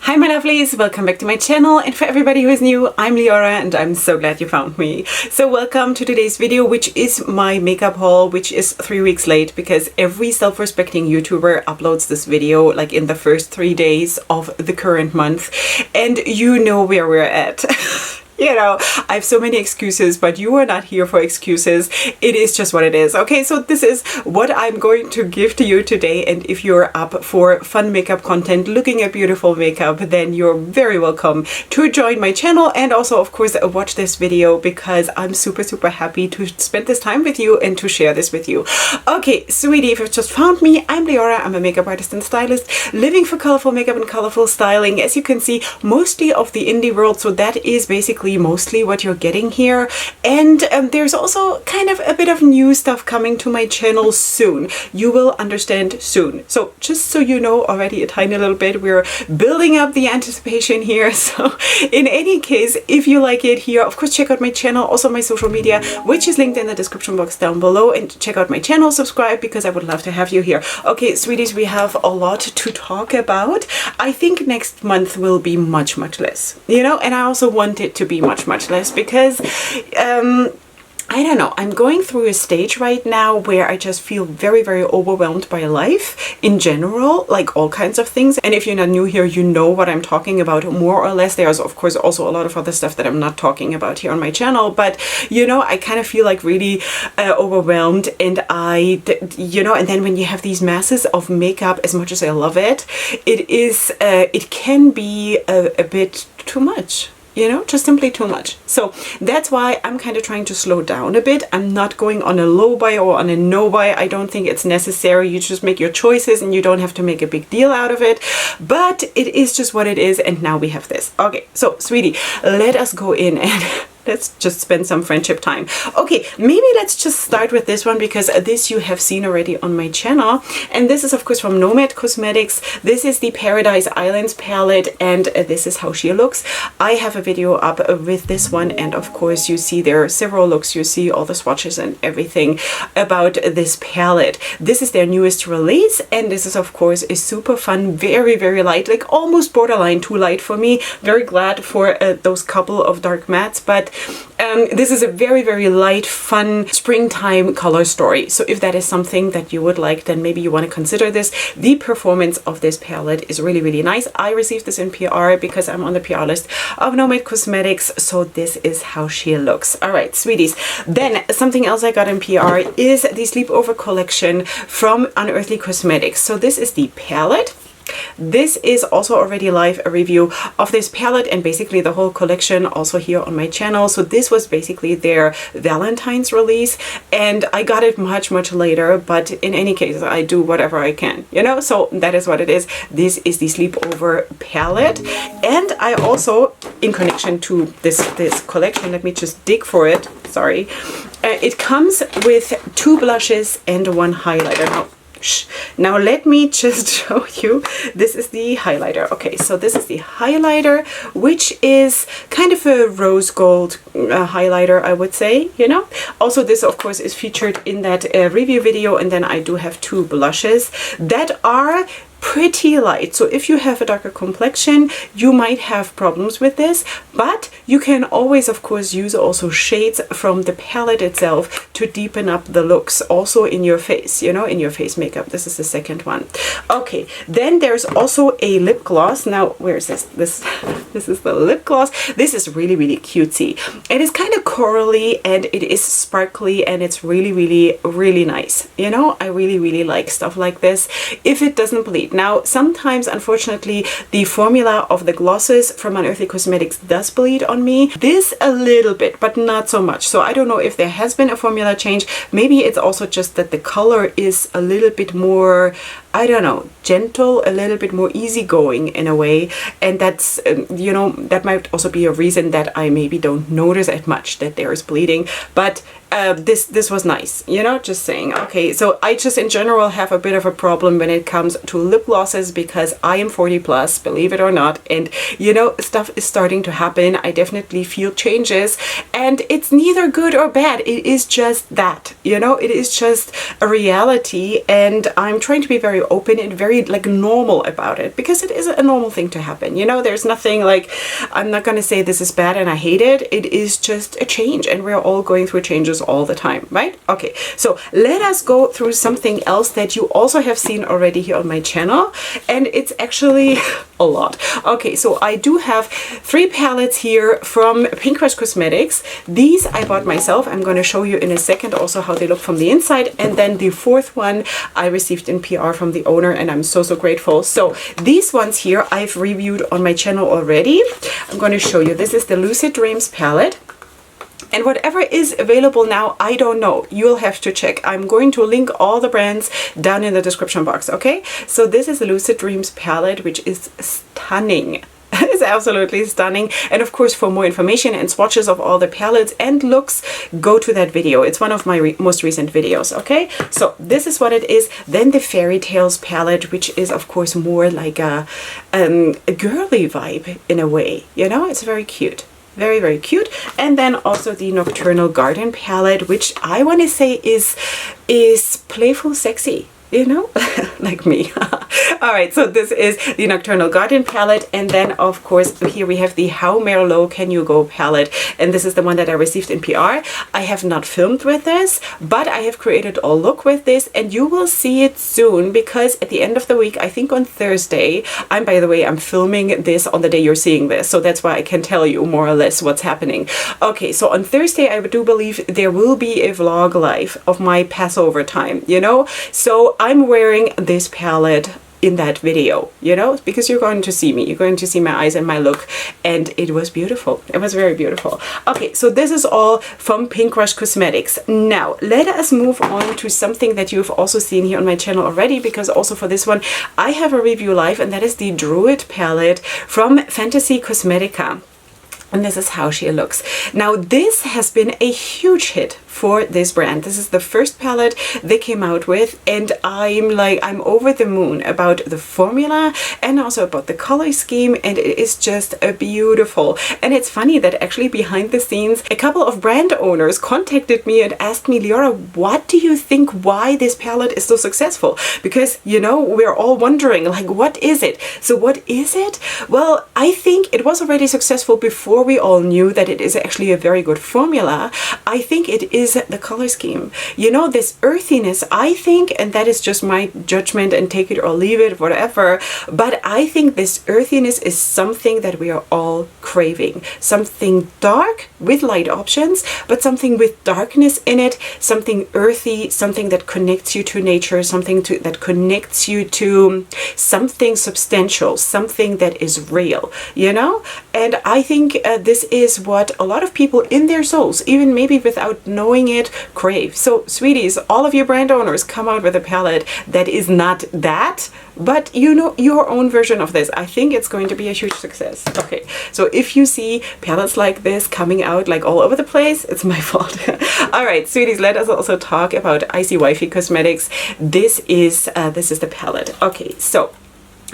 Hi my lovelies, welcome back to my channel, and for everybody who is new, I'm Leorah and I'm so glad you found me. So welcome to today's video, which is my makeup haul, which is 3 weeks late because every self-respecting YouTuber uploads this video like in the first 3 days of the current month, and you know where we're at. You know, I have so many excuses, but you are not here for excuses. It is just what it is. Okay, so this is what I'm going to give to you today. And if you're up for fun makeup content, looking at beautiful makeup, then you're very welcome to join my channel. And also, of course, watch this video because I'm super happy to spend this time with you and to share this with you. Okay, sweetie, if you've just found me, I'm Leorah. I'm a makeup artist and stylist living for colorful makeup and colorful styling. As you can see, mostly of the indie world. So that is basically mostly what you're getting here, and there's also kind of a bit of new stuff coming to my channel soon. You will understand soon. So just so you know already a tiny little bit, we're building up the anticipation here. So in any case, if you like it here, of course check out my channel, also my social media, which is linked in the description box down below, and check out my channel, subscribe, because I would love to have you here. Okay, sweeties, we have a lot to talk about. I think next month will be much less, you know, and I also want it to be much less because I don't know, I'm going through a stage right now where I just feel very overwhelmed by life in general, like all kinds of things. And if you're not new here, you know what I'm talking about more or less. There's of course also a lot of other stuff that I'm not talking about here on my channel, but you know, I kind of feel like really overwhelmed, and you know, and then when you have these masses of makeup, as much as I love it, it can be a bit too much. You know, just simply too much. So that's why I'm kind of trying to slow down a bit. I'm not going on a low buy or on a no buy. I don't think it's necessary. You just make your choices and you don't have to make a big deal out of it. But it is just what it is. And now we have this. Okay, so sweetie, let us go in and let's just spend some friendship time. Okay, maybe let's just start with this one because this you have seen already on my channel. And this is of course from Nomad Cosmetics. This is the Paradise Islands palette, and this is how she looks. I have a video up with this one, and of course you see there are several looks. You see all the swatches and everything about this palette. This is their newest release, and this is of course a super fun, very light, like almost borderline too light for me. Very glad for those couple of dark mattes, but this is a very light, fun springtime color story. So if that is something that you would like, then maybe you want to consider this. The performance of this palette is really nice. I received this in PR because I'm on the PR list of Nomad Cosmetics. So this is how she looks. All right, sweeties. Then something else I got in PR is the Sleepover Collection from Unearthly Cosmetics. So this is the palette. This is also already live, a review of this palette and basically the whole collection also here on my channel. So this was basically their Valentine's release, and I got it much later, but in any case I do whatever I can, you know, so that is what it is. This is the Sleepover palette, and I also, in connection to this collection, let me just dig for it, sorry, it comes with 2 blushes and 1 highlighter. Now let me just show you. This is the highlighter. Okay, so this is the highlighter, which is kind of a rose gold highlighter, I would say, you know. Also this of course is featured in that review video, and then I do have 2 blushes that are pretty light. So if you have a darker complexion, you might have problems with this, but you can always of course use also shades from the palette itself to deepen up the looks also in your face, you know, in your face makeup. This is the second one. Okay, then there's also a lip gloss. Now where is this? This is the lip gloss. This is really cutesy. It is kind of corally and it is sparkly, and it's really nice. You know, I really like stuff like this if it doesn't bleed. Now, sometimes, unfortunately, the formula of the glosses from Unearthly Cosmetics does bleed on me. This a little bit, but not so much. So I don't know if there has been a formula change. Maybe it's also just that the color is a little bit more, I don't know, gentle, a little bit more easygoing in a way. And that's, you know, that might also be a reason that I maybe don't notice as much that there is bleeding. But this was nice, you know, just saying. Okay, so I just in general have a bit of a problem when it comes to lip glosses because I am 40 plus, believe it or not, and you know, stuff is starting to happen. I definitely feel changes, and it's neither good or bad. It is just that, you know, it is just a reality, and I'm trying to be very open and very like normal about it because it is a normal thing to happen. You know, there's nothing like, I'm not going to say this is bad and I hate it. It is just a change, and we're all going through changes all the time, right? Okay, so let us go through something else that you also have seen already here on my channel, and it's actually a lot. Okay, so I do have 3 palettes here from Pinkrest Cosmetics. These I bought myself. I'm going to show you in a second also how they look from the inside, and then the 4th one I received in PR from the owner, and I'm so grateful. So these ones here I've reviewed on my channel already. I'm going to show you. This is the Lucid Dreams palette. And whatever is available now, I don't know. You'll have to check. I'm going to link all the brands down in the description box, okay? So this is the Lucid Dreams palette, which is stunning. It's absolutely stunning. And of course, for more information and swatches of all the palettes and looks, go to that video. It's one of my most recent videos, okay? So this is what it is. Then the Fairy Tales palette, which is of course more like a girly vibe in a way, you know? It's very cute. Very cute. And then also the Nocturnal Garden palette, which I want to say is playful sexy, you know, like me. All right, so this is the Nocturnal Garden palette, and then of course here we have the How Low Can You Go palette, and this is the one that I received in PR. I have not filmed with this, but I have created a look with this, and you will see it soon because at the end of the week, I think on Thursday, by the way, I'm filming this on the day you're seeing this, so that's why I can tell you more or less what's happening. Okay, so on Thursday, I do believe there will be a vlog live of my Passover time, you know, so I'm wearing this palette in that video, you know, because you're going to see me, you're going to see my eyes and my look, and it was beautiful. It was very beautiful. Okay, so this is all from Pinkrest Cosmetics. Now let us move on to something that you've also seen here on my channel already, because also for this one I have a review live, and that is the Druid palette from Fantasy Cosmetica. And this is how she looks. Now this has been a huge hit for this brand. This is the first palette they came out with, and I'm over the moon about the formula and also about the color scheme, and it is just a beautiful. And it's funny that actually behind the scenes a couple of brand owners contacted me and asked me, Leorah, what do you think why this palette is so successful? Because, you know, we're all wondering, like, what is it? So what is it? Well, I think it was already successful before we all knew that it is actually a very good formula. I think it is the color scheme. You know, this earthiness, I think, and that is just my judgment and take it or leave it, whatever, but I think this earthiness is something that we are all craving. Something dark with light options, but something with darkness in it, something earthy, something that connects you to nature, something that connects you to something substantial, something that is real, you know? And I think this is what a lot of people in their souls, even maybe without knowing it, crave. So sweeties, all of you brand owners, come out with a palette that is not that, but you know, your own version of this. I think it's going to be a huge success. Okay, so if you see palettes like this coming out like all over the place, it's my fault. All right, sweeties, let us also talk about Icy Wifey Cosmetics. This is the palette. Okay, so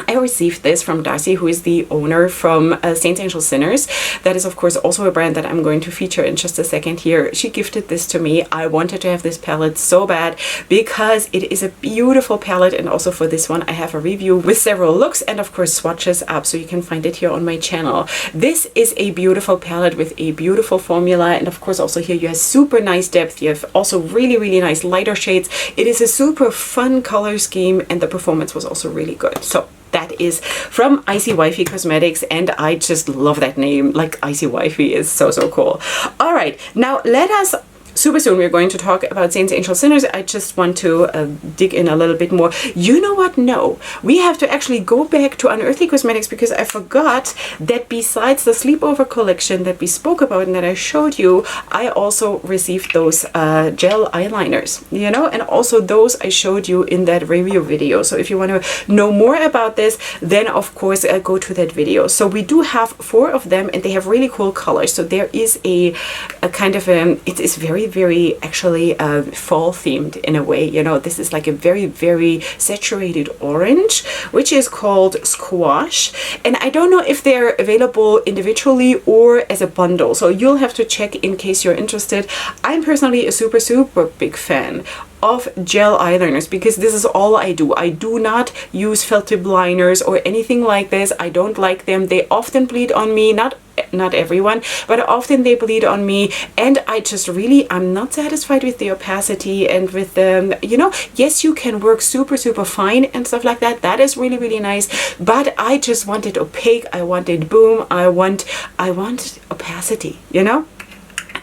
I received this from Darcy, who is the owner from Saints, Angels, Sinners. That is, of course, also a brand that I'm going to feature in just a second here. She gifted this to me. I wanted to have this palette so bad because it is a beautiful palette, and also for this one I have a review with several looks and of course swatches up, so you can find it here on my channel. This is a beautiful palette with a beautiful formula, and of course also here you have super nice depth. You have also really nice lighter shades. It is a super fun color scheme, and the performance was also really good. So that is from Icy Wifey Cosmetics, and I just love that name. Like, Icy Wifey is so cool. All right, now let us super soon we're going to talk about Saints, Angels, Sinners. I just want to dig in a little bit more. You know what? No, we have to actually go back to Unearthly Cosmetics, because I forgot that besides the Sleepover Collection that we spoke about and that I showed you, I also received those gel eyeliners, you know, and also those I showed you in that review video. So if you want to know more about this, then of course go to that video. So we do have 4 of them, and they have really cool colors. So there is a kind of it is very very actually fall themed in a way. You know, this is like a very, very saturated orange, which is called Squash. And I don't know if they're available individually or as a bundle. So you'll have to check in case you're interested. I'm personally a super, super big fan of gel eyeliners because this is all I do. I do not use felt tip liners or anything like this. I don't like them. They often bleed on me, not everyone, but often they bleed on me, and I just really, I'm not satisfied with the opacity and with them, you know. Yes, you can work super, super fine and stuff like that. That is really, really nice, but I just want it opaque. I want it boom. I want opacity, you know.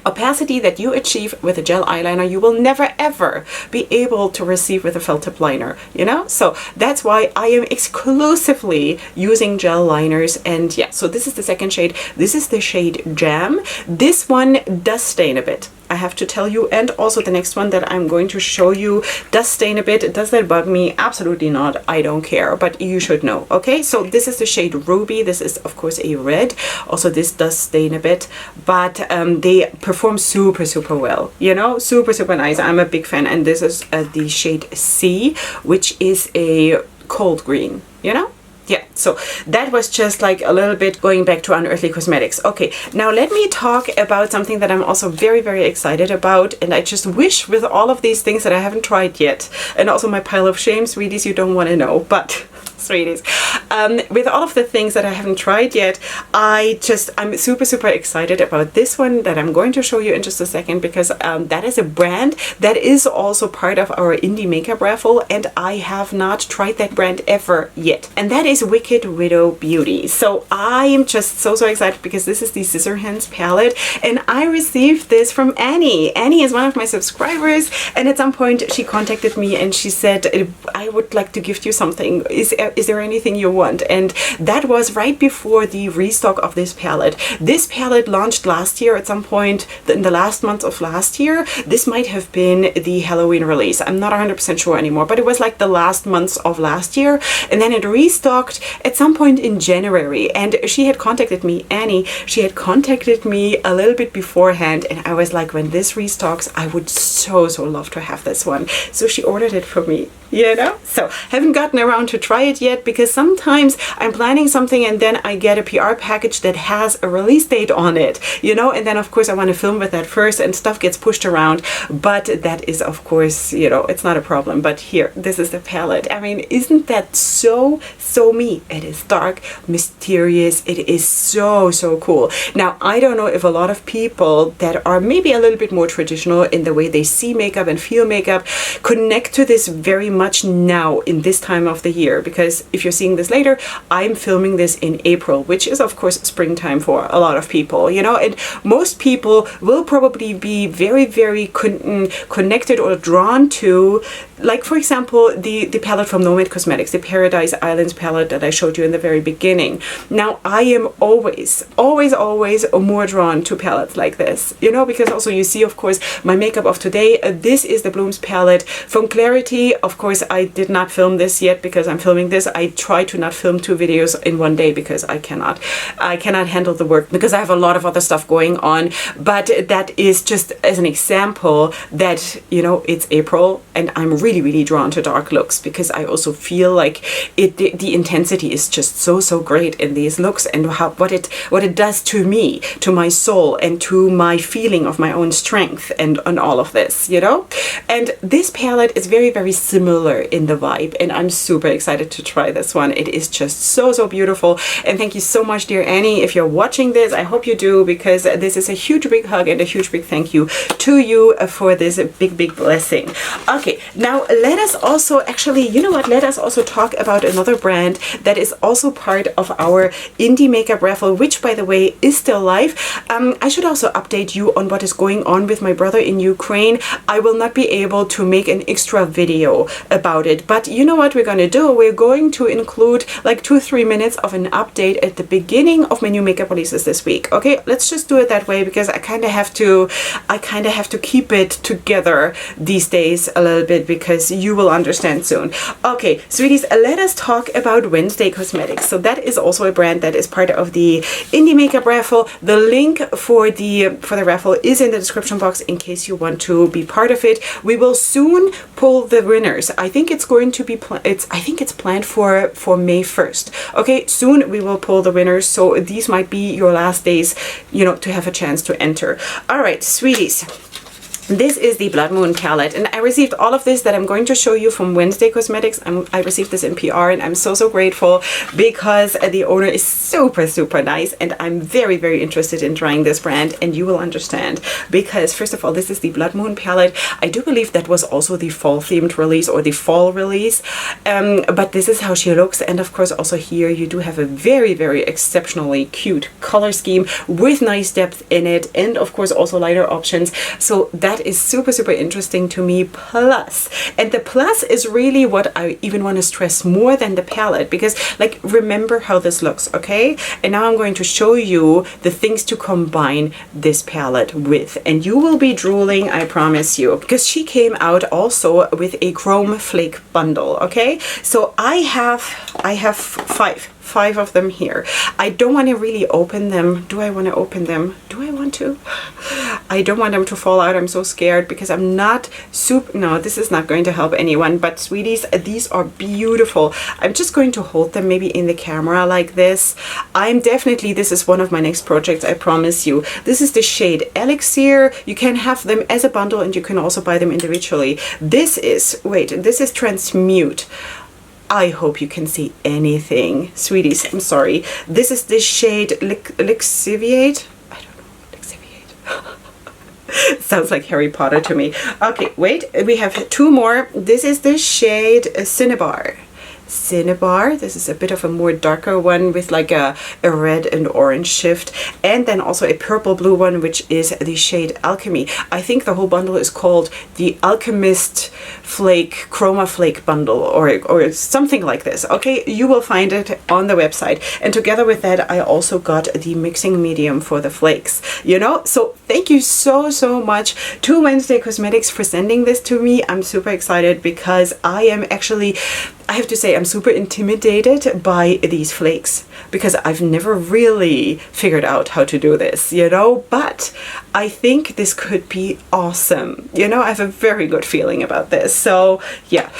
Opacity that you achieve with a gel eyeliner, you will never ever be able to receive with a felt tip liner, you know? So that's why I am exclusively using gel liners. And yeah, so this is the second shade. This is the shade Jam. This one does stain a bit, I have to tell you, and also the next one that I'm going to show you does stain a bit. Does that bug me? Absolutely not. I don't care, but you should know. Okay, so this is the shade Ruby. This is of course a red. Also this does stain a bit, but they perform super, super well, you know, super, super nice. I'm a big fan. And this is the shade C, which is a cold green, you know. Yeah, so that was just like a little bit going back to Unearthly Cosmetics. Okay, now let me talk about something that I'm also very, very excited about. And I just wish with all of these things that I haven't tried yet, and also my pile of shame, sweeties, you don't want to know, but sweeties, with all of the things that I haven't tried yet, I'm super, super excited about this one that I'm going to show you in just a second, because that is a brand that is also part of our indie makeup raffle, and I have not tried that brand ever yet, and that is Wicked Widow Beauty. So I am just so, so excited because this is the Scissorhands palette, and I received this from Annie. Annie is one of my subscribers, and at some point she contacted me and she said, I would like to gift you something. Is there anything you want? And that was right before the restock of this palette. This palette launched last year at some point in the last month of last year. This might have been the Halloween release. I'm not 100% sure anymore, but it was like the last months of last year. And then it restocked at some point in January. And she had contacted me, Annie, she had contacted me a little bit beforehand. And I was like, when this restocks, I would so, so love to have this one. So she ordered it for me, you know? So haven't gotten around to try it yet, because sometimes I'm planning something and then I get a PR package that has a release date on it, you know, and then of course I want to film with that first and stuff gets pushed around, but that is of course, you know, it's not a problem. But here, this is the palette. I mean, isn't that so me? It is dark, mysterious, it is so, so cool. Now, I don't know if a lot of people that are maybe a little bit more traditional in the way they see makeup and feel makeup connect to this very much now in this time of the year, because if you're seeing this later, I'm filming this in April, which is of course springtime for a lot of people, you know, and most people will probably be very, very connected or drawn to, like for example, the palette from Nomad Cosmetics, the Paradise Islands palette that I showed you in the very beginning. Now, I am always more drawn to palettes like this, you know, because also you see, of course, my makeup of today. This is the Blooms palette from Klarity. Of course, I did not film this yet because I'm filming this. I try to not film 2 videos in one day because I cannot handle the work because I have a lot of other stuff going on. But that is just as an example that, you know, it's April and I'm really, really drawn to dark looks because I also feel like the intensity is just so great in these looks, and what it does to me, to my soul, and to my feeling of my own strength and all of this, you know. And this palette is very, very similar in the vibe, and I'm super excited to try this one. It is just so beautiful. And thank you so much, dear Annie, if you're watching this. I hope you do, because this is a huge big hug and a huge big thank you to you for this big blessing. Okay, now let us also actually, you know what, let us also talk about another brand that is also part of our indie makeup raffle, which by the way is still live. I should also update you on what is going on with my brother in Ukraine. I will not be able to make an extra video about it, but you know what we're going to do? We're going to include like 2-3 minutes of an update at the beginning of my new makeup releases this week. Okay, let's just do it that way, because I kind of have to keep it together these days a little bit, because you will understand soon. Okay, sweeties, let us talk about Wednesday Cosmetics. So that is also a brand that is part of the indie makeup raffle. The link for the raffle is in the description box in case you want to be part of it. We will soon pull the winners. I think it's going to be I think it's planned for May 1st. Okay, soon we will pull the winners. So these might be your last days, you know, to have a chance to enter. All right, sweeties. This is the Blood Moon palette, and I received all of this that I'm going to show you from Wednesday Cosmetics. I received this in PR, and I'm so grateful because the owner is super nice, and I'm very interested in trying this brand, and you will understand because first of all, this is the Blood Moon palette. I do believe that was also the fall themed release or the fall release, but this is how she looks. And of course also here you do have a very exceptionally cute color scheme with nice depth in it, and of course also lighter options. So that is super interesting to me. Plus, and the plus is really what I even want to stress more than the palette, because like remember how this looks, okay? And now I'm going to show you the things to combine this palette with, and you will be drooling, I promise you, because she came out also with a chrome flake bundle. Okay, so I have five of them here. I don't want to really open them. Do I want to open them? Do I want to? I don't want them to fall out. I'm so scared because I'm not no, this is not going to help anyone, but sweeties, these are beautiful. I'm just going to hold them maybe in the camera like this. This is one of my next projects, I promise you. This is the shade Elixir. You can have them as a bundle and you can also buy them individually. This is Transmute. I hope you can see anything. Sweeties, I'm sorry. This is the shade Lixiviate. I don't know. Lixiviate. Sounds like Harry Potter to me. Okay, wait. We have two more. This is the shade Cinnabar. This is a bit of a more darker one with like a red and orange shift, and then also a purple blue one, which is the shade Alchemy. I think the whole bundle is called the Alchemist Flake Chroma Flake bundle or something like this. Okay, you will find it on the website, and together with that I also got the mixing medium for the flakes, you know. So thank you so much to Wednesday Cosmetics for sending this to me. I'm super excited because I have to say I'm super intimidated by these flakes because I've never really figured out how to do this, you know, but I think this could be awesome. You know, I have a very good feeling about this. So yeah,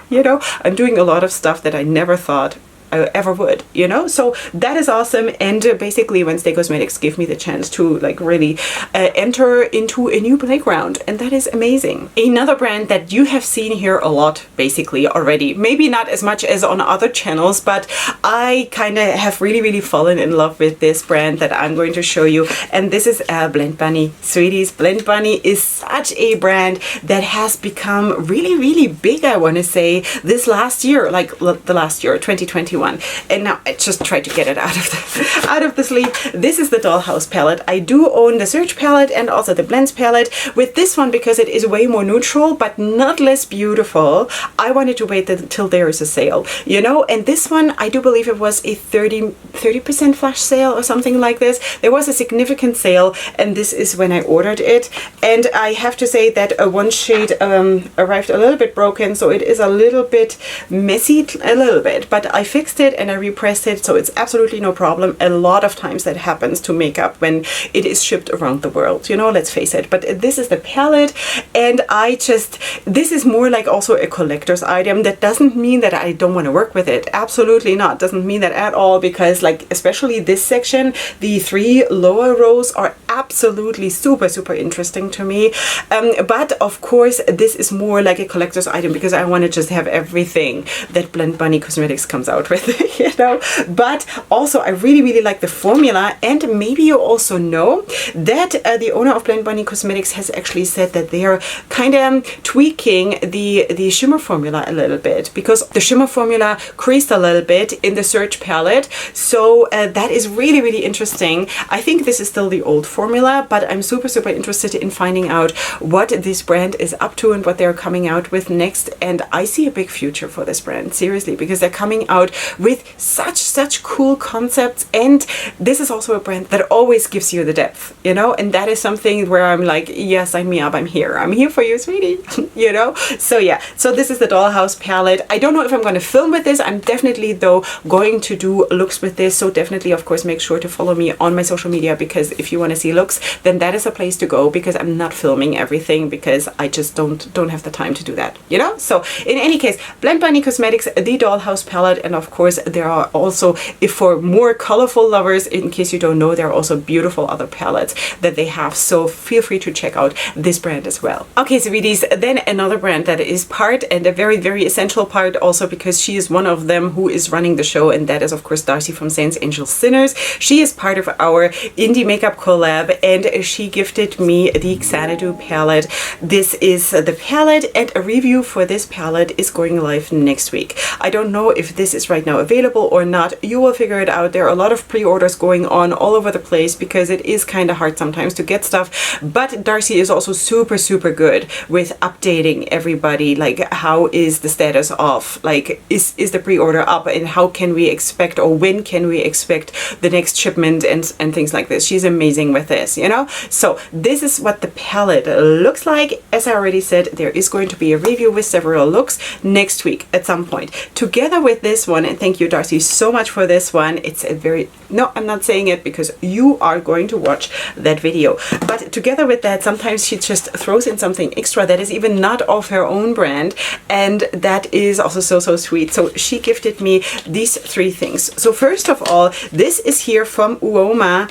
you know, I'm doing a lot of stuff that I never thought I ever would, you know. So that is awesome, and basically Wednesday Cosmetics gave me the chance to like really enter into a new playground, and that is amazing. Another brand that you have seen here a lot basically already, maybe not as much as on other channels, but I kind of have really fallen in love with this brand that I'm going to show you, and this is Blend Bunny. Sweeties, Blend Bunny is such a brand that has become really big, I want to say, this last year, like the last year, 2021. And now I just tried to get it out of the sleeve. This is the Dollhouse palette. I do own the Search palette and also the Blends palette. With this one, because it is way more neutral but not less beautiful, I wanted to wait till there is a sale, you know. And this one, I do believe it was a 30% flash sale or something like this. There was a significant sale, and this is when I ordered it. And I have to say that one shade arrived a little bit broken, so it is a little bit messy, but I fixed it and I repressed it, so it's absolutely no problem. A lot of times that happens to makeup when it is shipped around the world, you know, let's face it. But this is the palette, and this is more like also a collector's item. That doesn't mean that I don't want to work with it. Absolutely not. Doesn't mean that at all, because like especially this section, the 3 lower rows are absolutely super interesting to me. But of course this is more like a collector's item because I want to just have everything that Blend Bunny Cosmetics comes out with, you know. But also I really like the formula, and maybe you also know that the owner of Blend Bunny Cosmetics has actually said that they are kind of tweaking the shimmer formula a little bit, because the shimmer formula creased a little bit in the Search palette. So that is really interesting. I think this is still the old formula, formula, but I'm super, super interested in finding out what this brand is up to and what they're coming out with next. And I see a big future for this brand, seriously, because they're coming out with such cool concepts. And this is also a brand that always gives you the depth, you know, and that is something where I'm like, yeah, sign me up. I'm here for you, sweetie. You know, so yeah, so this is the Dollhouse palette. I don't know if I'm going to film with this. I'm definitely though going to do looks with this, so definitely of course make sure to follow me on my social media, because if you want to see looks, then that is a place to go, because I'm not filming everything because I just don't have the time to do that, you know. So in any case, Blend Bunny Cosmetics, the Dollhouse palette, and of course there are also, if for more colorful lovers, in case you don't know, there are also beautiful other palettes that they have, so feel free to check out this brand as well. Okay, sweeties, then another brand that is part, and a very essential part also, because she is one of them who is running the show, and that is of course Darcy from Saints Angels Sinners. She is part of our indie makeup collab, and she gifted me the Xanadu palette. This is the palette, and a review for this palette is going live next week. I don't know if this is right now available or not. You will figure it out. There are a lot of pre-orders going on all over the place, because it is kind of hard sometimes to get stuff, but Darcy is also super good with updating everybody, like how is the status of, like, is the pre-order up, and how can we expect, or when can we expect the next shipment, and things like this. She's amazing with this, you know. So this is what the palette looks like. As I already said, there is going to be a review with several looks next week at some point, together with this one. And thank you, Darcy, so much for this one. It's a very, no, I'm not saying it because you are going to watch that video, but together with that, sometimes she just throws in something extra that is even not of her own brand, and that is also so sweet. So she gifted me these three things. So first of all, this is here from Uoma.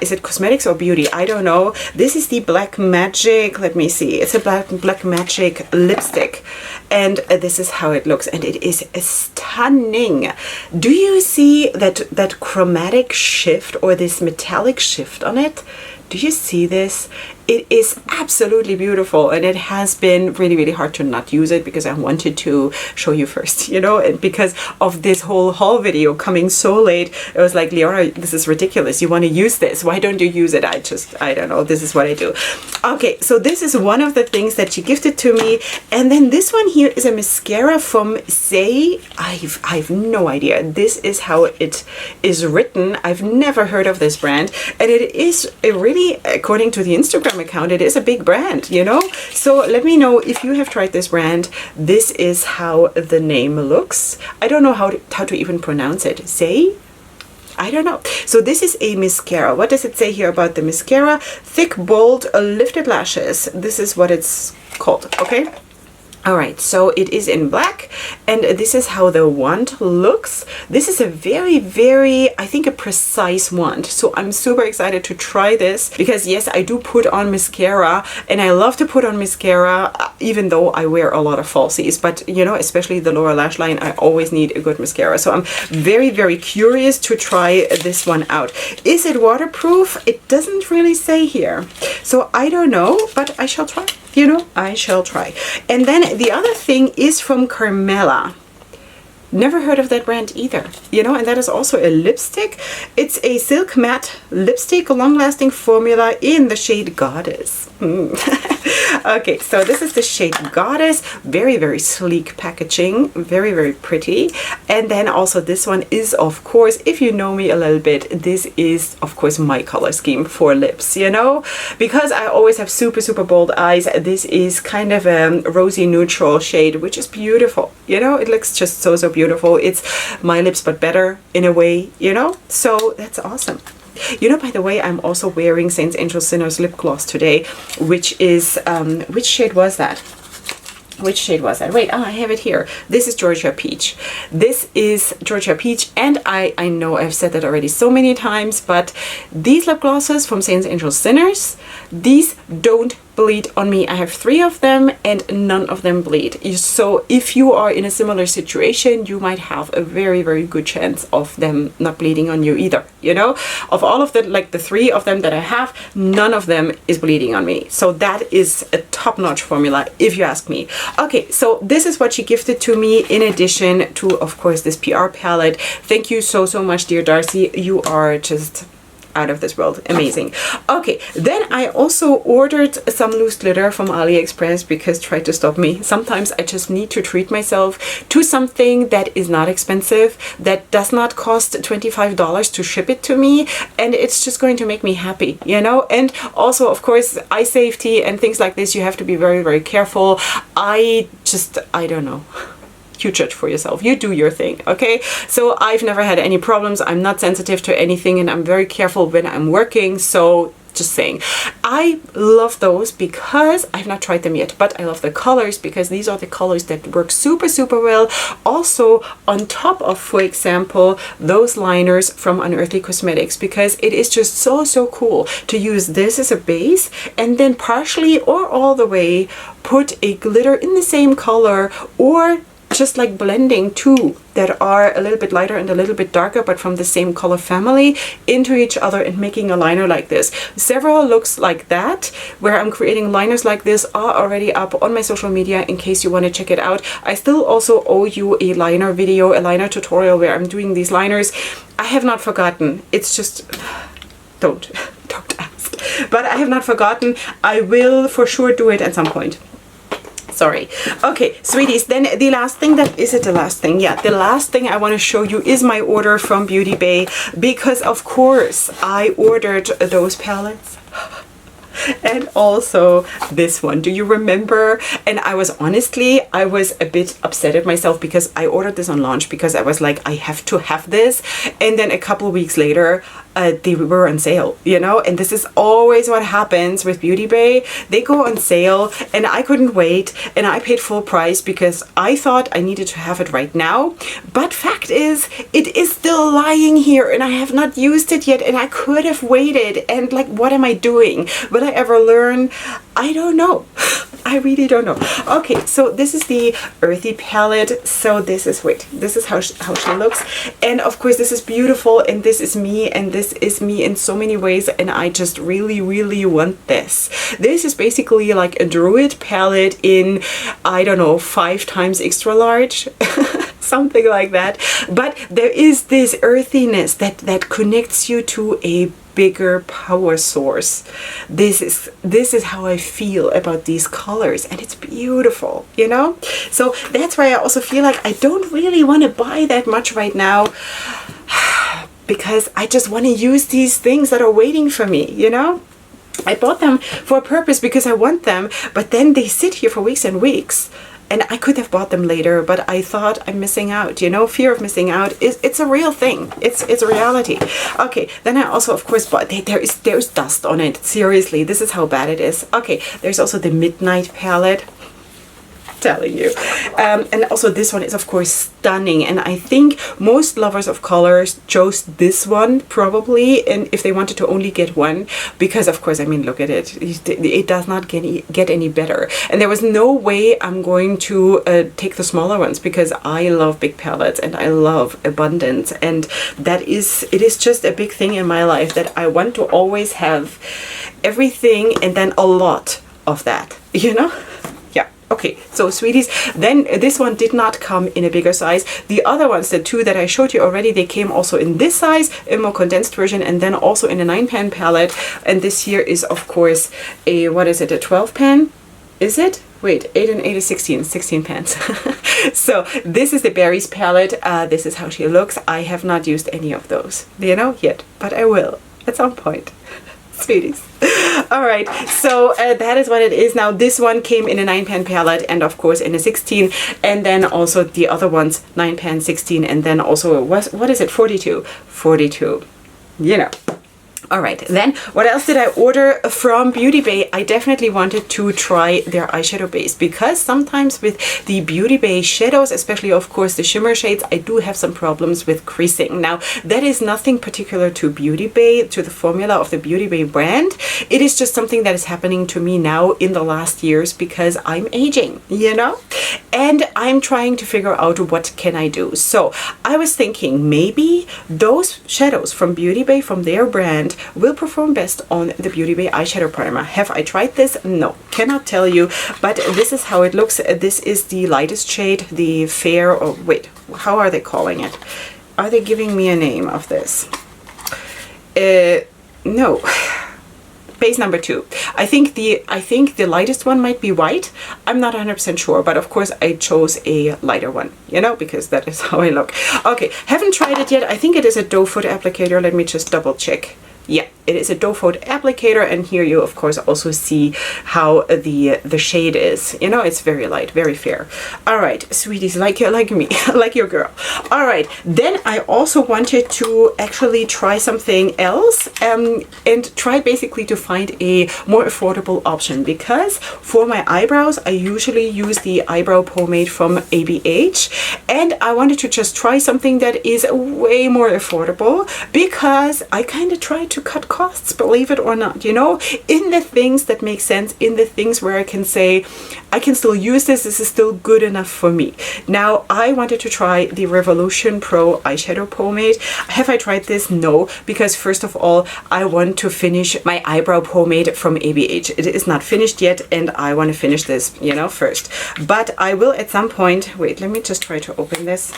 Is it cosmetics or beauty? I don't know. This is the Black Magic, let me see, it's a Black Magic lipstick, and this is how it looks, and it is stunning. Do you see that chromatic shift, or this metallic shift on it? Do you see this? It is absolutely beautiful, and it has been really hard to not use it, because I wanted to show you first, you know, and because of this whole haul video coming so late, it was like, Leorah, this is ridiculous. You want to use this? Why don't you use it? I don't know. This is what I do. Okay, so this is one of the things that she gifted to me, and then this one here is a mascara from Say. I've no idea. This is how it is written. I've never heard of this brand, and it is a really, according to the Instagram account, it is a big brand, you know. So let me know if you have tried this brand. This is how the name looks. I don't know how to even pronounce it. Say? I don't know. So this is a mascara. What does it say here about the mascara? Thick, bold, lifted lashes. This is what it's called. Okay. All right, so it is in black, and this is how the wand looks. This is a very, I think, a precise wand. So I'm super excited to try this, because yes, I do put on mascara, and I love to put on mascara, even though I wear a lot of falsies. But you know, especially the lower lash line, I always need a good mascara. So I'm very curious to try this one out. Is it waterproof? It doesn't really say here, so I don't know, but I shall try. You know, I shall try. And then the other thing is from Carmela. Never heard of that brand either, you know, and that is also a lipstick. It's a silk matte lipstick, long-lasting formula in the shade Goddess. Okay, so this is the shade Goddess. Very sleek packaging, very pretty. And then also this one is, of course, if you know me a little bit, this is of course my color scheme for lips, you know, because I always have super bold eyes. This is kind of a rosy neutral shade, which is beautiful, you know. It looks just so beautiful. It's my lips but better in a way, you know, so that's awesome. You know, by the way, I'm also wearing Saints Angels Sinners lip gloss today, which is which shade was that? Which shade was that? Wait, I have it here. This is Georgia Peach. This is Georgia Peach, and I know I've said that already so many times, but these lip glosses from Saints Angels Sinners, these don't bleed on me. I have 3 of them, and none of them bleed. So if you are in a similar situation, you might have a very good chance of them not bleeding on you either, you know. Of all of the, like the 3 of them that I have, none of them is bleeding on me. So that is a top-notch formula, if you ask me. Okay, so this is what she gifted to me, in addition to, of course, this PR palette. Thank you so much, dear Darcy. You are just out of this world. Amazing. Okay, then I also ordered some loose glitter from AliExpress because try to stop me. Sometimes I just need to treat myself to something that is not expensive, that does not cost $25 to ship it to me, and it's just going to make me happy, you know? And also, of course, eye safety and things like this, you have to be very, very careful. I don't know. You judge for yourself. You do your thing, okay? So I've never had any problems. I'm not sensitive to anything, and I'm very careful when I'm working. So just saying. I love those because I've not tried them yet, but I love the colors because these are the colors that work super, super well. Also, on top of, for example, those liners from Earthy Cosmetics, because it is just so, so cool to use this as a base and then partially or all the way put a glitter in the same color, or just like blending two that are a little bit lighter and a little bit darker but from the same color family into each other and making a liner like this. Several looks like that where I'm creating liners like this are already up on my social media in case you want to check it out. I still also owe you a liner video, a liner tutorial where I'm doing these liners. I have not forgotten. It's just don't ask. But I have not forgotten. I will for sure do it at some point. Sorry. Okay, sweeties, then the last thing the last thing? Yeah, the last thing I want to show you is my order from Beauty Bay, because of course I ordered those palettes. And also this one. Do you remember? And I was a bit upset at myself because I ordered this on launch because I was like, I have to have this. And then a couple of weeks later, they were on sale, you know? And this is always what happens with Beauty Bay. They go on sale and I couldn't wait. And I paid full price because I thought I needed to have it right now. But fact is, it is still lying here and I have not used it yet. And I could have waited. And like, what am I doing? Will I ever learn? I don't know. I really don't know. Okay, so this is the Earthy Palette. So this is how she looks. And of course, this is beautiful. And this is me. And this is me in so many ways. And I just really, really want this. This is basically like a Druid palette in, I don't know, 5 times extra large. Something like that. But there is this earthiness that connects you to a bigger power source. This is how I feel about these colors, and it's beautiful, you know? So that's why I also feel like I don't really want to buy that much right now because I just want to use these things that are waiting for me, you know? I bought them for a purpose because I want them, but then they sit here for weeks and weeks. And I could have bought them later, but I thought I'm missing out, you know, fear of missing out it's a real thing. It's a reality. Okay, then I also, of course, bought, there's dust on it. Seriously, this is how bad it is. Okay, there's also the Midnight palette. Telling you. And also this one is of course stunning, and I think most lovers of colors chose this one probably, and if they wanted to only get one, because of course, I mean, look at it, it does not get any better, and there was no way I'm going to take the smaller ones because I love big palettes and I love abundance, and it is just a big thing in my life that I want to always have everything and then a lot of that, you know? Okay, so sweeties, then this one did not come in a bigger size. The other ones, the two that I showed you already, they came also in this size, a more condensed version, and then also in a 9-pan palette. And this here is, of course, a 12-pan? Is it? Wait, 8 and 8 is 16 pans. So this is the Berries palette. This is how she looks. I have not used any of those, you know, yet, but I will at some point. Sweeties. All right, so that is what it is now. This one came in a 9-pan palette and of course in a 16, and then also the other ones 9-pan, 16, and then also what is it, 42, you know. All right, then what else did I order from Beauty Bay? I definitely wanted to try their eyeshadow base because sometimes with the Beauty Bay shadows, especially of course the shimmer shades, I do have some problems with creasing. Now that is nothing particular to Beauty Bay, to the formula of the Beauty Bay brand. It is just something that is happening to me now in the last years because I'm aging, you know, and I'm trying to figure out what can I do. So I was thinking maybe those shadows from Beauty Bay, from their brand, will perform best on the Beauty Bay eyeshadow primer. Have I tried this? No, cannot tell you, but this is how it looks. This is the lightest shade, the fair, or wait, how are they calling it? Are they giving me a name of this? no. Base number 2. I think the lightest one might be white. I'm not 100% sure, but of course I chose a lighter one, you know, because that is how I look. Okay, haven't tried it yet. I think it is a doe foot applicator. Let me just double check. Yeah, it is a doe foot applicator, and here you of course also see how the shade is. You know, it's very light, very fair. All right, sweeties, like me, like your girl. All right, then I also wanted to actually try something else, and try basically to find a more affordable option, because for my eyebrows I usually use the eyebrow pomade from ABH, and I wanted to just try something that is way more affordable, because I kind of tried to cut costs, believe it or not, you know, in the things that make sense, in the things where I can say I can still use this is still good enough for me. Now I wanted to try the Revolution Pro eyeshadow pomade. Have I tried this? No, because first of all I want to finish my eyebrow pomade from ABH. It is not finished yet, and I want to finish this, you know, first, but I will at some point. Wait, let me just try to open this.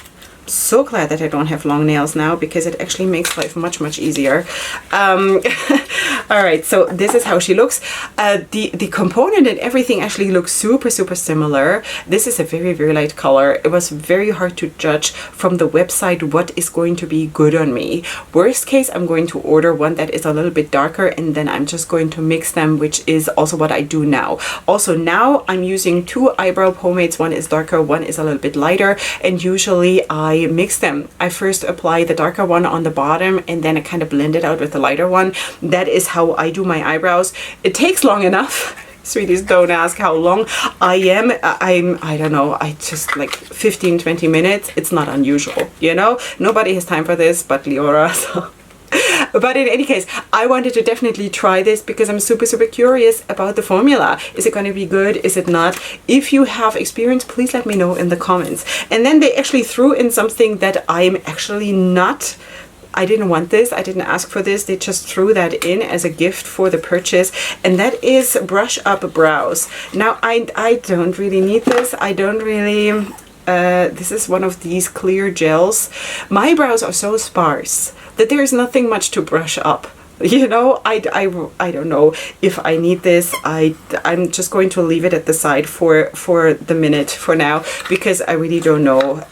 So glad that I don't have long nails now, because it actually makes life much easier. All right, so this is how she looks. The component and everything actually looks super similar. This is a very light color. It was very hard to judge from the website what is going to be good on me. Worst case, I'm going to order one that is a little bit darker, and then I'm just going to mix them, which is also what I do now. Also now I'm using 2 eyebrow pomades. One is darker, one is a little bit lighter, and usually I mix them. I first apply the darker one on the bottom, and then I kind of blend it out with the lighter one. That is how I do my eyebrows. It takes long enough. Sweeties, don't ask how long I don't know, I just like 15-20 minutes. It's not unusual, you know. Nobody has time for this but Leorah, so. But in any case, I wanted to definitely try this because I'm super curious about the formula. Is it going to be good? Is it not? If you have experience, please let me know in the comments. And then they actually threw in something that I'm actually not. I didn't want this. I didn't ask for this. They just threw that in as a gift for the purchase, and that is Brush Up Brows. Now, I don't really need this. I don't really. This is one of these clear gels. My brows are so sparse that there is nothing much to brush up. You know, I don't know if I need this. I'm just going to leave it at the side for the minute for now, because I really don't know.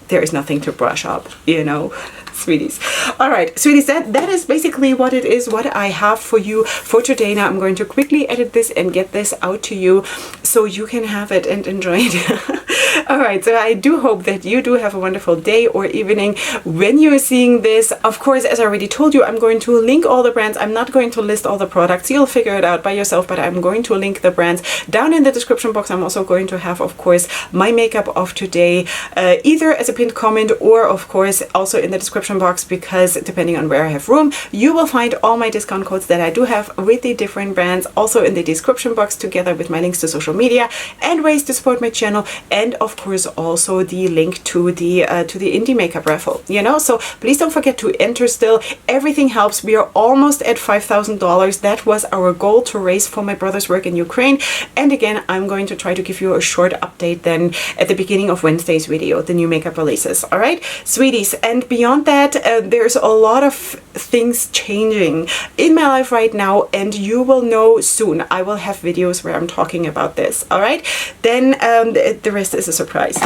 There is nothing to brush up, you know. Sweeties. All right, sweeties, that is basically what it is, what I have for you for today. Now I'm going to quickly edit this and get this out to you so you can have it and enjoy it. All right, so I do hope that you do have a wonderful day or evening when you're seeing this. Of course, as I already told you, I'm going to link all the brands. I'm not going to list all the products. You'll figure it out by yourself, but I'm going to link the brands down in the description box. I'm also going to have, of course, my makeup of today, either as a pinned comment or, of course, also in the description box, because depending on where I have room, you will find all my discount codes that I do have with the different brands also in the description box, together with my links to social media and ways to support my channel, and of course also the link to the indie makeup raffle, you know. So please don't forget to enter still. Everything helps. We are almost at $5,000. That was our goal to raise for my brother's work in Ukraine. And again, I'm going to try to give you a short update then at the beginning of Wednesday's video, the new makeup releases. All right, sweeties, and beyond that, there's a lot of things changing in my life right now, and you will know soon. I will have videos where I'm talking about this. All right, then the rest is a surprise.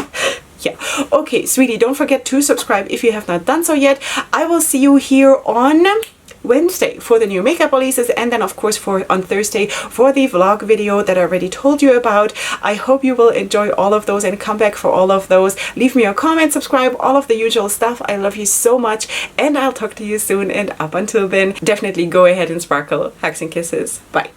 Yeah. Okay, sweetie, don't forget to subscribe if you have not done so yet. I will see you here on Wednesday for the new makeup releases, and then of course on Thursday for the vlog video that I already told you about. I hope you will enjoy all of those and come back for all of those. Leave me a comment, subscribe, all of the usual stuff. I love you so much, and I'll talk to you soon, and up until then, definitely go ahead and sparkle. Hugs and kisses. Bye.